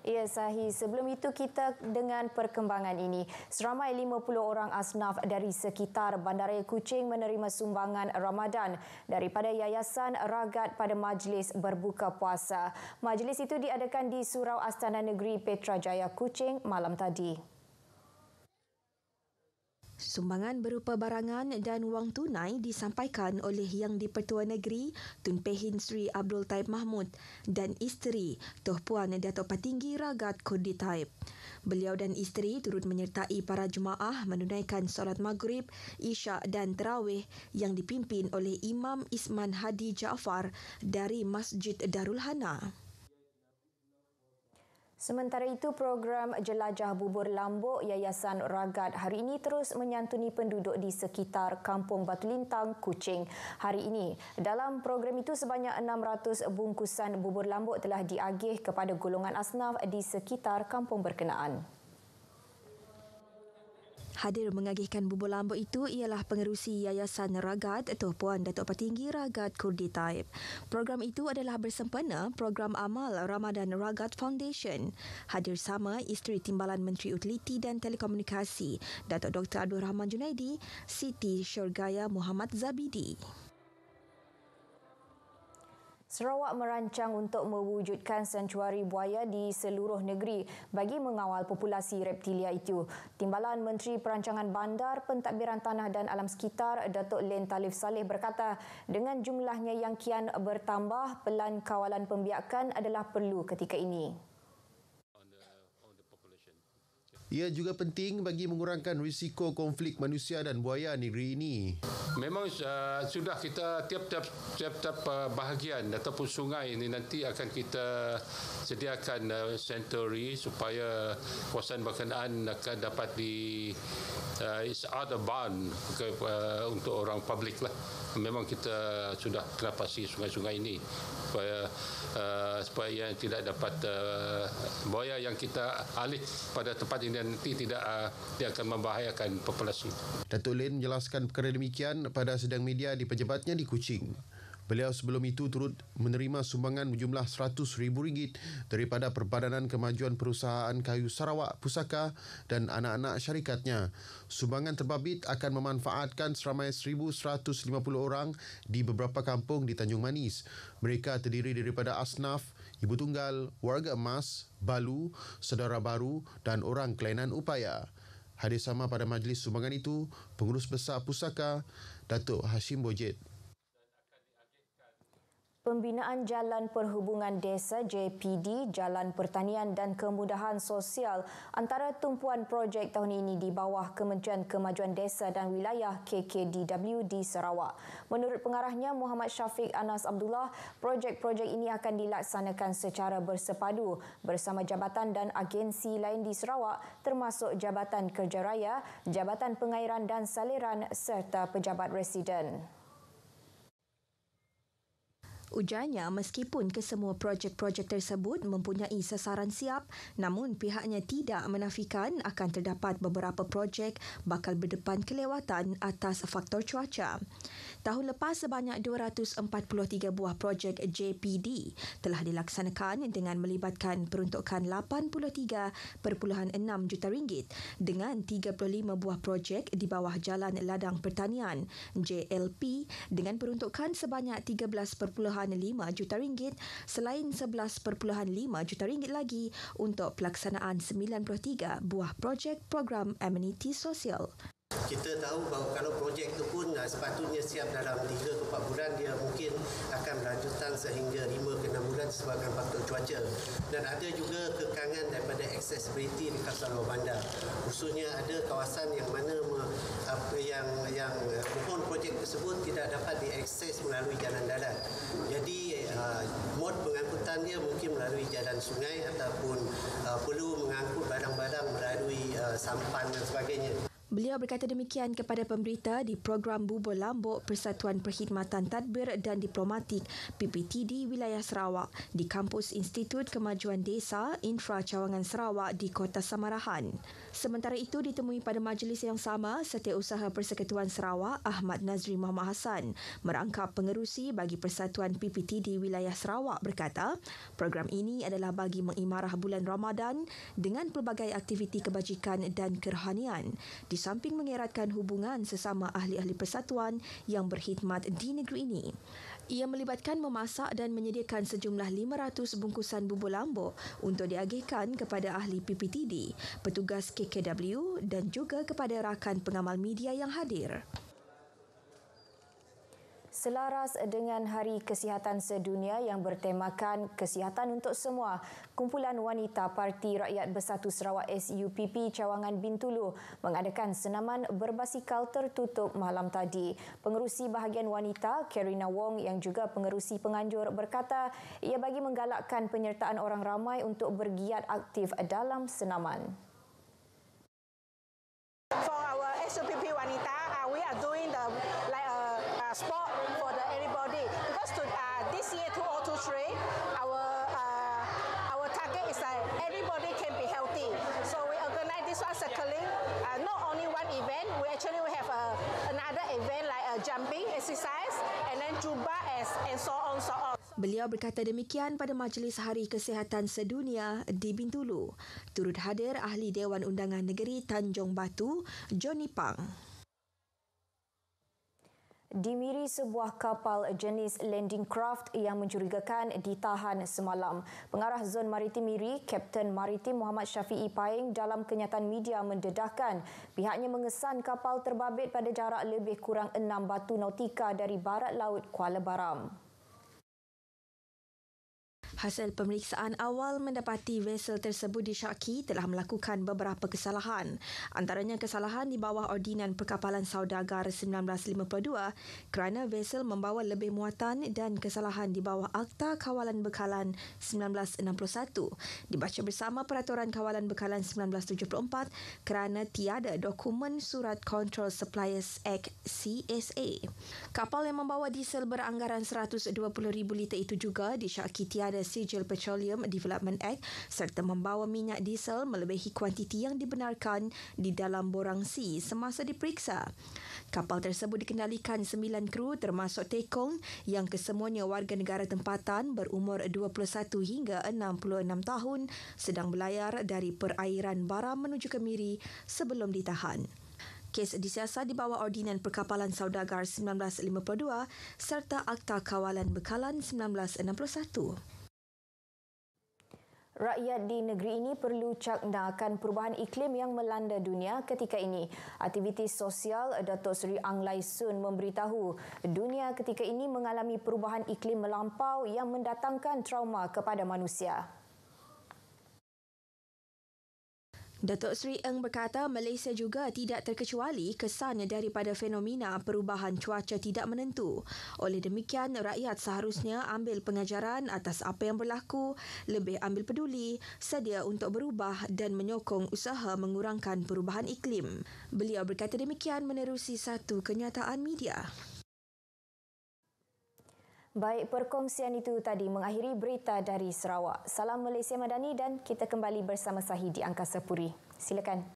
Ya, Sahi. Sebelum itu kita dengan perkembangan ini. Seramai 50 orang asnaf dari sekitar Bandaraya Kuching menerima sumbangan Ramadan daripada Yayasan Ragat pada majlis berbuka puasa. Majlis itu diadakan di Surau Astana Negeri Petrajaya Kuching malam tadi. Sumbangan berupa barangan dan wang tunai disampaikan oleh Yang di-Pertua Negeri Tun Pehin Sri Abdul Taib Mahmud dan isteri Tuh Puan Datuk Patinggi Ragat Kurdi Taib. Beliau dan isteri turut menyertai para jemaah menunaikan solat maghrib, isyak dan tarawih yang dipimpin oleh Imam Isman Hadi Jaafar dari Masjid Darul Hana. Sementara itu, program Jelajah Bubur Lambuk Yayasan Ragat hari ini terus menyantuni penduduk di sekitar Kampung Batu Lintang, Kuching. Hari ini, dalam program itu sebanyak 600 bungkusan bubur lambuk telah diagih kepada golongan asnaf di sekitar kampung berkenaan. Hadir mengagihkan bubur lambuk itu ialah pengerusi Yayasan Ragat Tuh Puan Datuk Patinggi Ragat Kurdi Taib. Program itu adalah bersempena program amal Ramadan Ragat Foundation. Hadir sama isteri Timbalan Menteri Utiliti dan Telekomunikasi Datuk Dr. Abdul Rahman Junaidi, Siti Syurgaya Muhammad Zabidi. Sarawak merancang untuk mewujudkan santuari buaya di seluruh negeri bagi mengawal populasi reptilia itu. Timbalan Menteri Perancangan Bandar, Pentadbiran Tanah dan Alam Sekitar, Datuk Len Talif Saleh berkata, dengan jumlahnya yang kian bertambah, pelan kawalan pembiakan adalah perlu ketika ini. Ia juga penting bagi mengurangkan risiko konflik manusia dan buaya negeri ini. Memang sudah kita tiap-tiap bahagian ataupun sungai ini nanti akan kita sediakan sanctuary supaya kawasan berkenaan akan dapat it's out of bound untuk orang publik lah. Memang kita sudah kena pasti sungai-sungai ini supaya yang tidak dapat buaya yang kita alih pada tempat ini nanti tidak dia akan membahayakan populasi. Datuk Len menjelaskan perkara demikian pada sidang media di pejabatnya di Kuching. Beliau sebelum itu turut menerima sumbangan berjumlah RM100,000 daripada Perbadanan Kemajuan Perusahaan Kayu Sarawak Pusaka dan anak-anak syarikatnya. Sumbangan terbabit akan memanfaatkan seramai 1,150 orang di beberapa kampung di Tanjung Manis. Mereka terdiri daripada asnaf, ibu tunggal, warga emas, balu, saudara baru dan orang kelainan upaya. Hadir sama pada majlis sumbangan itu, Pengurus Besar Pusaka, Datuk Hashim Bojit. Pembinaan Jalan Perhubungan Desa JPD, Jalan Pertanian dan Kemudahan Sosial antara tumpuan projek tahun ini di bawah Kementerian Kemajuan Desa dan Wilayah KKDW di Sarawak. Menurut pengarahnya Muhammad Syafiq Anas Abdullah, projek-projek ini akan dilaksanakan secara bersepadu bersama jabatan dan agensi lain di Sarawak termasuk Jabatan Kerja Raya, Jabatan Pengairan dan Saliran serta pejabat residen. Ujarnya, meskipun kesemua projek-projek tersebut mempunyai sasaran siap, namun pihaknya tidak menafikan akan terdapat beberapa projek bakal berdepan kelewatan atas faktor cuaca. Tahun lepas, sebanyak 243 buah projek JPD telah dilaksanakan dengan melibatkan peruntukan RM83.6 juta dengan 35 buah projek di bawah Jalan Ladang Pertanian JLP dengan peruntukan sebanyak RM13.5 juta selain RM11.5 juta lagi untuk pelaksanaan 93 buah projek program ameniti sosial. Kita tahu bahawa kalau projek itu pun sepatutnya siap dalam 3 ke 4 bulan, dia mungkin akan berlanjutan sehingga 5 ke 6 bulan disebabkan faktor cuaca. Dan ada juga kekangan daripada accessibility di kawasan luar bandar. Khususnya ada kawasan yang mana yang mohon projek tersebut tidak dapat diakses melalui jalan darat. Jadi mod pengangkutan dia mungkin melalui jalan sungai ataupun perlu mengangkut barang-barang melalui sampan dan sebagainya. Beliau berkata demikian kepada pemberita di program Bubur Lambuk Persatuan Perkhidmatan Tadbir dan Diplomatik PPTD Wilayah Sarawak di kampus Institut Kemajuan Desa Infra Cawangan Sarawak di Kota Samarahan. Sementara itu ditemui pada majlis yang sama, Setiausaha Persekutuan Sarawak Ahmad Nazri Muhammad Hassan merangkap pengerusi bagi Persatuan PPTD Wilayah Sarawak berkata, program ini adalah bagi mengimarah bulan Ramadan dengan pelbagai aktiviti kebajikan dan kerohanian di samping mengeratkan hubungan sesama ahli-ahli persatuan yang berkhidmat di negeri ini. Ia melibatkan memasak dan menyediakan sejumlah 500 bungkusan bubur lambuk untuk diagihkan kepada ahli PPTD, petugas KKW dan juga kepada rakan pengamal media yang hadir. Selaras dengan Hari Kesihatan Sedunia yang bertemakan Kesihatan untuk Semua, Kumpulan Wanita Parti Rakyat Bersatu Sarawak SUPP Cawangan Bintulu mengadakan senaman berbasikal tertutup malam tadi. Pengerusi bahagian wanita, Karina Wong yang juga pengerusi penganjur berkata ia bagi menggalakkan penyertaan orang ramai untuk bergiat aktif dalam senaman. For our SUPP Wanita, we are doing the sport for everybody because this year 2023 our target is that everybody can be healthy. So we organize this one cycling, not only one event. We have another event like jumping exercise and then Zumba and so on. Beliau berkata demikian pada Majlis Hari Kesihatan Sedunia di Bintulu. Turut hadir Ahli Dewan Undangan Negeri Tanjung Batu, Johnny Pang. Di Miri, sebuah kapal jenis landing craft yang mencurigakan ditahan semalam. Pengarah Zon Maritim Miri, Kapten Maritim Muhammad Syafiee Paing dalam kenyataan media mendedahkan pihaknya mengesan kapal terbabit pada jarak lebih kurang 6 batu nautika dari barat laut Kuala Baram. Hasil pemeriksaan awal mendapati vesel tersebut disyaki telah melakukan beberapa kesalahan. Antaranya kesalahan di bawah Ordinan Perkapalan Saudagar 1952 kerana vesel membawa lebih muatan dan kesalahan di bawah Akta Kawalan Bekalan 1961 dibaca bersama Peraturan Kawalan Bekalan 1974 kerana tiada dokumen Surat Control Suppliers Act CSA. Kapal yang membawa diesel beranggaran 120,000 liter itu juga disyaki tiada Sijil Petroleum Development Act serta membawa minyak diesel melebihi kuantiti yang dibenarkan di dalam borang C semasa diperiksa. Kapal tersebut dikendalikan 9 kru termasuk tekong yang kesemuanya warga negara tempatan berumur 21 hingga 66 tahun sedang berlayar dari perairan Baram menuju ke Miri sebelum ditahan. Kes disiasat di bawah Ordinan Perkapalan Saudagar 1952 serta Akta Kawalan Bekalan 1961. Rakyat di negeri ini perlu cakna akan perubahan iklim yang melanda dunia ketika ini. Aktivitis sosial Datuk Seri Ang Lai Soon memberitahu dunia ketika ini mengalami perubahan iklim melampau yang mendatangkan trauma kepada manusia. Datuk Seri Eng berkata Malaysia juga tidak terkecuali kesan daripada fenomena perubahan cuaca tidak menentu. Oleh demikian, rakyat seharusnya ambil pengajaran atas apa yang berlaku, lebih ambil peduli, sedia untuk berubah dan menyokong usaha mengurangkan perubahan iklim. Beliau berkata demikian menerusi satu kenyataan media. Baik, perkongsian itu tadi mengakhiri berita dari Sarawak. Salam Malaysia Madani dan kita kembali bersama Sahih di Angkasa Puri. Silakan.